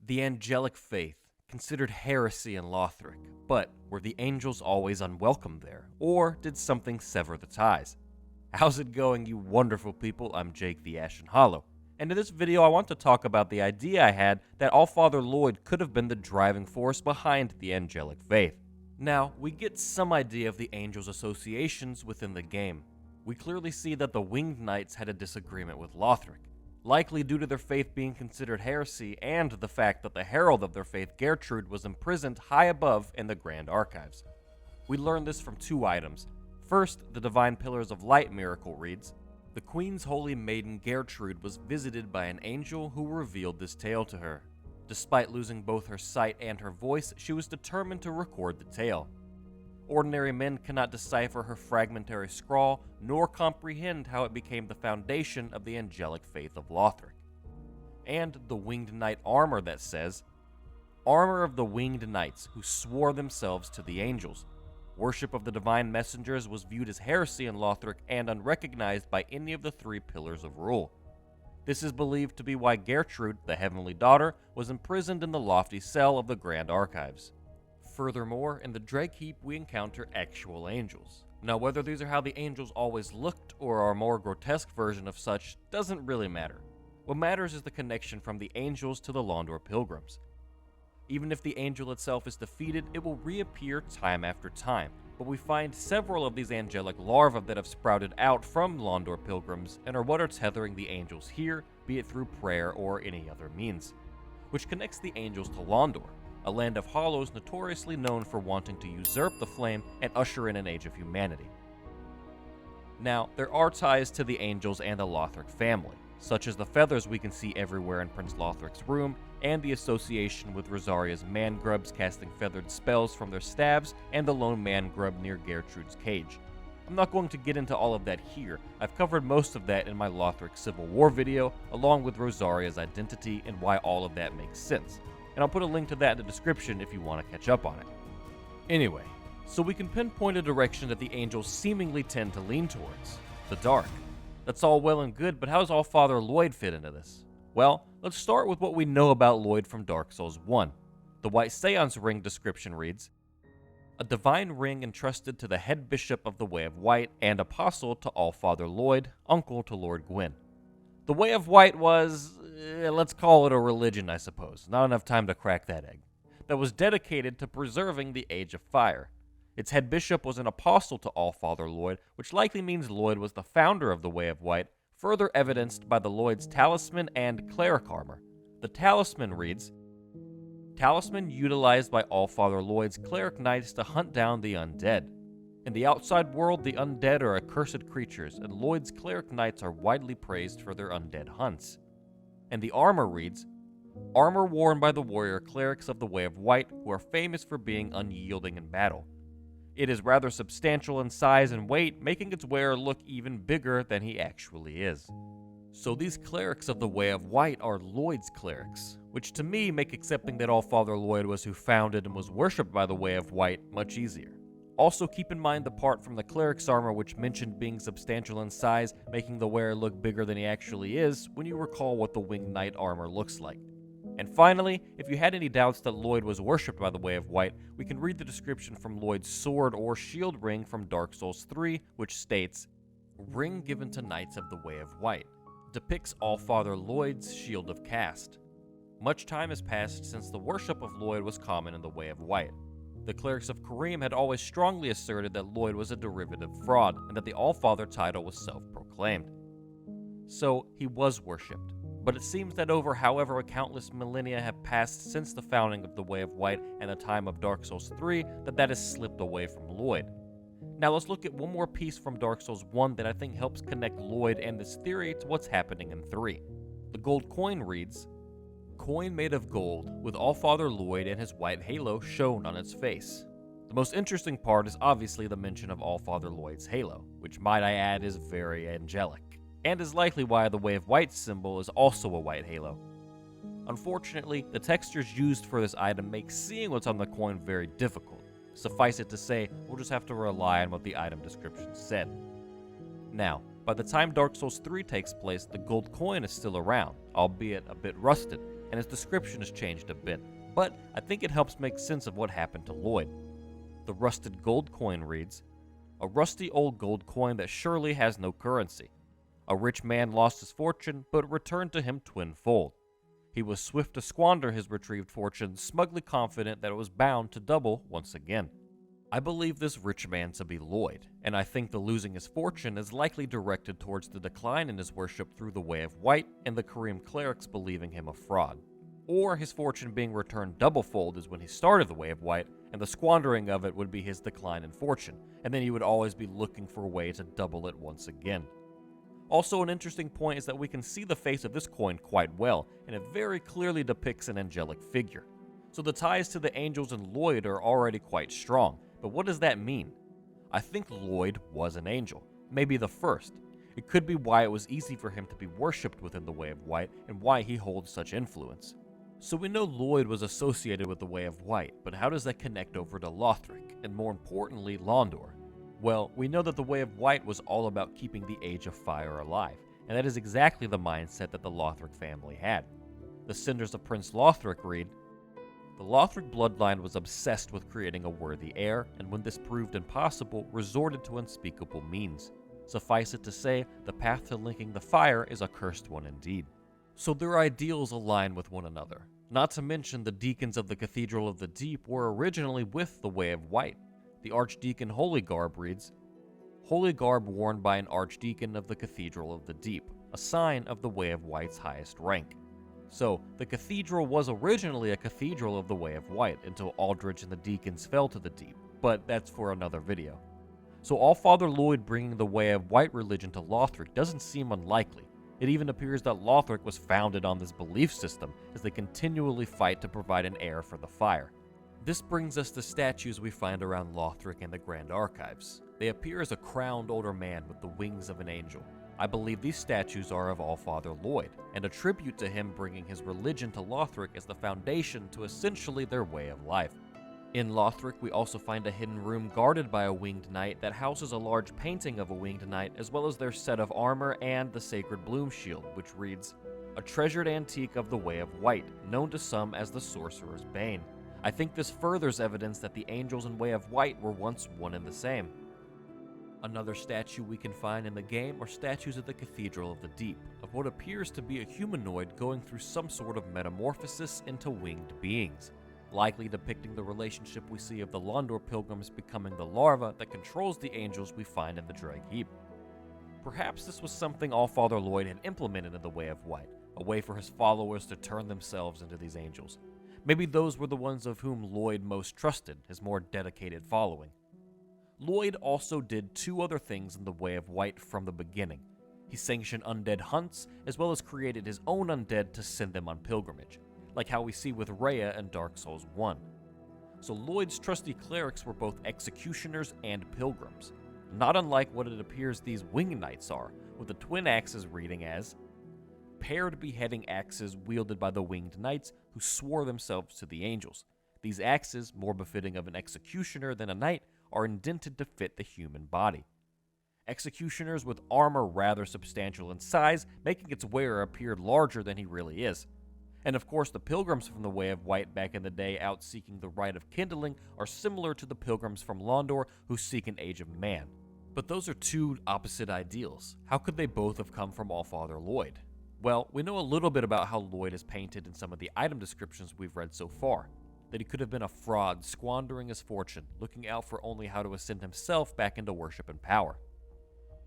The Angelic Faith, considered heresy in Lothric, but were the angels always unwelcome there, or did something sever the ties? How's it going, you wonderful people? I'm Jake the Ashen Hollow, and in this video I want to talk about the idea I had that Allfather Lloyd could have been the driving force behind the Angelic Faith. Now, we get some idea of the angels' associations within the game. We clearly see that the Winged Knights had a disagreement with Lothric, likely due to their faith being considered heresy and the fact that the herald of their faith, Gertrude, was imprisoned high above in the Grand Archives. We learn this from two items. First, the Divine Pillars of Light miracle reads, "The Queen's holy maiden Gertrude was visited by an angel who revealed this tale to her. Despite losing both her sight and her voice, she was determined to record the tale. Ordinary men cannot decipher her fragmentary scrawl, nor comprehend how it became the foundation of the angelic faith of Lothric." And the Winged Knight armor that says, "Armor of the Winged Knights who swore themselves to the angels. Worship of the divine messengers was viewed as heresy in Lothric and unrecognized by any of the three pillars of rule. This is believed to be why Gertrude, the heavenly daughter, was imprisoned in the lofty cell of the Grand Archives." Furthermore, in the Dreg Heap we encounter actual angels. Now, whether these are how the angels always looked or are a more grotesque version of such doesn't really matter. What matters is the connection from the angels to the Londor pilgrims. Even if the angel itself is defeated, it will reappear time after time, but we find several of these angelic larvae that have sprouted out from Londor pilgrims and are what are tethering the angels here, be it through prayer or any other means, which connects the angels to Londor, a land of hollows notoriously known for wanting to usurp the flame and usher in an age of humanity. Now, there are ties to the angels and the Lothric family, such as the feathers we can see everywhere in Prince Lothric's room, and the association with Rosaria's man-grubs casting feathered spells from their stabs, and the lone man-grub near Gertrude's cage. I'm not going to get into all of that here. I've covered most of that in my Lothric Civil War video, along with Rosaria's identity and why all of that makes sense. And I'll put a link to that in the description if you want to catch up on it. Anyway, so we can pinpoint a direction that the angels seemingly tend to lean towards: the dark. That's all well and good, but how does Allfather Lloyd fit into this? Well, let's start with what we know about Lloyd from Dark Souls 1. The White Seance ring description reads, "A divine ring entrusted to the head bishop of the Way of White and apostle to Allfather Lloyd, uncle to Lord Gwyn." The Way of White was, let's call it a religion, I suppose. Not enough time to crack that egg. That was dedicated to preserving the Age of Fire. Its head bishop was an apostle to Allfather Lloyd, which likely means Lloyd was the founder of the Way of White, further evidenced by the Lloyd's talisman and cleric armor. The talisman reads, "Talisman utilized by Allfather Lloyd's cleric knights to hunt down the undead. In the outside world, the undead are accursed creatures, and Lloyd's cleric knights are widely praised for their undead hunts." And the armor reads, "Armor worn by the warrior clerics of the Way of White, who are famous for being unyielding in battle. It is rather substantial in size and weight, making its wearer look even bigger than he actually is." So these clerics of the Way of White are Lloyd's clerics, which to me make accepting that Allfather Lloyd was who founded and was worshipped by the Way of White much easier. Also keep in mind the part from the cleric's armor which mentioned being substantial in size, making the wearer look bigger than he actually is, when you recall what the Winged Knight armor looks like. And finally, if you had any doubts that Lloyd was worshipped by the Way of White, we can read the description from Lloyd's sword or shield ring from Dark Souls 3, which states, "Ring given to knights of the Way of White. Depicts Allfather Lloyd's shield of caste. Much time has passed since the worship of Lloyd was common in the Way of White. The clerics of Karim had always strongly asserted that Lloyd was a derivative fraud, and that the Allfather title was self-proclaimed. So, he was worshipped. But it seems that over however countless millennia have passed since the founding of the Way of White and the time of Dark Souls 3, that has slipped away from Lloyd. Now let's look at one more piece from Dark Souls 1 that I think helps connect Lloyd and this theory to what's happening in 3. The gold coin reads, "Coin made of gold, with Allfather Lloyd and his white halo shown on its face." The most interesting part is obviously the mention of Allfather Lloyd's halo, which might I add is very angelic, and is likely why the Way of White symbol is also a white halo. Unfortunately, the textures used for this item make seeing what's on the coin very difficult. Suffice it to say, we'll just have to rely on what the item description said. Now, by the time Dark Souls 3 takes place, the gold coin is still around, albeit a bit rusted, and his description has changed a bit, but I think it helps make sense of what happened to Lloyd. The rusted gold coin reads, "A rusty old gold coin that surely has no currency. A rich man lost his fortune, but returned to him twinfold. He was swift to squander his retrieved fortune, smugly confident that it was bound to double once again." I believe this rich man to be Lloyd, and I think the losing his fortune is likely directed towards the decline in his worship through the Way of White and the Kareem clerics believing him a fraud. Or his fortune being returned doublefold is when he started the Way of White, and the squandering of it would be his decline in fortune, and then he would always be looking for a way to double it once again. Also, an interesting point is that we can see the face of this coin quite well, and it very clearly depicts an angelic figure. So the ties to the angels and Lloyd are already quite strong. But what does that mean? I think Lloyd was an angel, maybe the first. It could be why it was easy for him to be worshipped within the Way of White and why he holds such influence. So we know Lloyd was associated with the Way of White, but how does that connect over to Lothric, and more importantly, Londor? Well, we know that the Way of White was all about keeping the Age of Fire alive, and that is exactly the mindset that the Lothric family had. The Cinders of Prince Lothric read, "The Lothric bloodline was obsessed with creating a worthy heir, and when this proved impossible, resorted to unspeakable means. Suffice it to say, the path to linking the fire is a cursed one indeed." So their ideals align with one another. Not to mention the deacons of the Cathedral of the Deep were originally with the Way of White. The Archdeacon Holy Garb reads, "Holy garb worn by an Archdeacon of the Cathedral of the Deep, a sign of the Way of White's highest rank." So, the cathedral was originally a cathedral of the Way of White until Aldrich and the deacons fell to the deep, but that's for another video. So Allfather Lloyd bringing the Way of White religion to Lothric doesn't seem unlikely. It even appears that Lothric was founded on this belief system as they continually fight to provide an heir for the fire. This brings us to statues we find around Lothric and the Grand Archives. They appear as a crowned older man with the wings of an angel. I believe these statues are of Allfather Lloyd, and a tribute to him bringing his religion to Lothric as the foundation to essentially their way of life. In Lothric, we also find a hidden room guarded by a winged knight that houses a large painting of a winged knight, as well as their set of armor and the sacred bloom shield, which reads, "A treasured antique of the Way of White, known to some as the Sorcerer's Bane." I think this furthers evidence that the angels and Way of White were once one and the same. Another statue we can find in the game are statues of the Cathedral of the Deep, of what appears to be a humanoid going through some sort of metamorphosis into winged beings, likely depicting the relationship we see of the Londor pilgrims becoming the larva that controls the angels we find in the Dreg Heap. Perhaps this was something Allfather Lloyd had implemented in the Way of White, a way for his followers to turn themselves into these angels. Maybe those were the ones of whom Lloyd most trusted, his more dedicated following. Lloyd also did two other things in the Way of White from the beginning. He sanctioned undead hunts, as well as created his own undead to send them on pilgrimage, like how we see with Rhea in Dark Souls 1. So Lloyd's trusty clerics were both executioners and pilgrims, not unlike what it appears these wing knights are, with the twin axes reading as, "Paired beheading axes wielded by the winged knights who swore themselves to the angels. These axes, more befitting of an executioner than a knight, are indented to fit the human body." Executioners with armor rather substantial in size, making its wearer appear larger than he really is. And of course, the pilgrims from the Way of White back in the day out seeking the Rite of Kindling are similar to the pilgrims from Londor who seek an Age of Man. But those are two opposite ideals. How could they both have come from Allfather Lloyd? Well, we know a little bit about how Lloyd is painted in some of the item descriptions we've read so far. That he could have been a fraud, squandering his fortune, looking out for only how to ascend himself back into worship and power.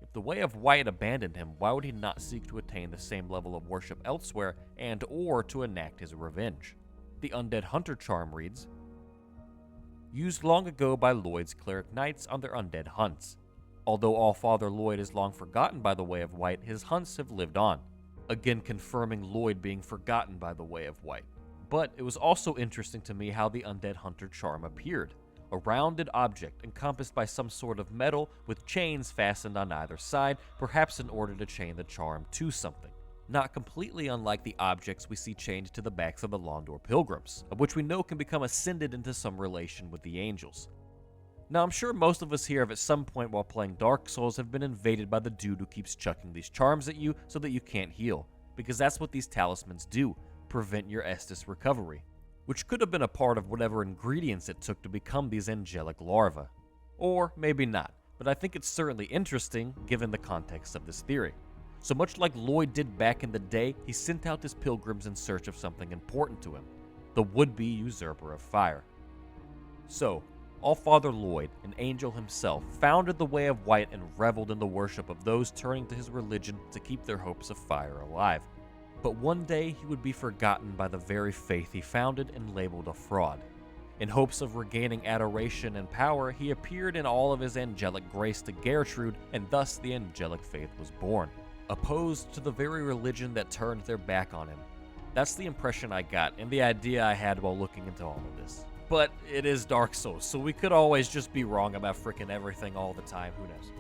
If the Way of White abandoned him, why would he not seek to attain the same level of worship elsewhere and or to enact his revenge? The Undead Hunter charm reads, "Used long ago by Lloyd's cleric knights on their undead hunts. Although Allfather Lloyd is long forgotten by the Way of White, his hunts have lived on." Again confirming Lloyd being forgotten by the Way of White. But it was also interesting to me how the Undead Hunter charm appeared. A rounded object encompassed by some sort of metal with chains fastened on either side, perhaps in order to chain the charm to something. Not completely unlike the objects we see chained to the backs of the Londor pilgrims, of which we know can become ascended into some relation with the angels. Now I'm sure most of us here have at some point while playing Dark Souls have been invaded by the dude who keeps chucking these charms at you so that you can't heal, because that's what these talismans do. prevent your Estus recovery, which could have been a part of whatever ingredients it took to become these angelic larvae. Or maybe not, but I think it's certainly interesting given the context of this theory. So much like Lloyd did back in the day, he sent out his pilgrims in search of something important to him, the would-be usurper of fire. So, Allfather Lloyd, an angel himself, founded the Way of White and reveled in the worship of those turning to his religion to keep their hopes of fire alive. But one day he would be forgotten by the very faith he founded and labeled a fraud. In hopes of regaining adoration and power, he appeared in all of his angelic grace to Gertrude, and thus the Angelic Faith was born, opposed to the very religion that turned their back on him. That's the impression I got and the idea I had while looking into all of this. But it is Dark Souls, so we could always just be wrong about frickin' everything all the time, who knows.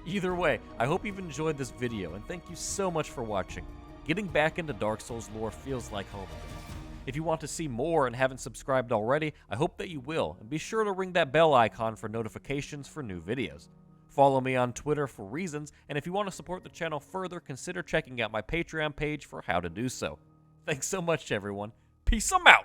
Either way, I hope you've enjoyed this video, and thank you so much for watching. Getting back into Dark Souls lore feels like home again. If you want to see more and haven't subscribed already, I hope that you will, and be sure to ring that bell icon for notifications for new videos. Follow me on Twitter for reasons, and if you want to support the channel further, consider checking out my Patreon page for how to do so. Thanks so much, everyone. Peace, I'm out!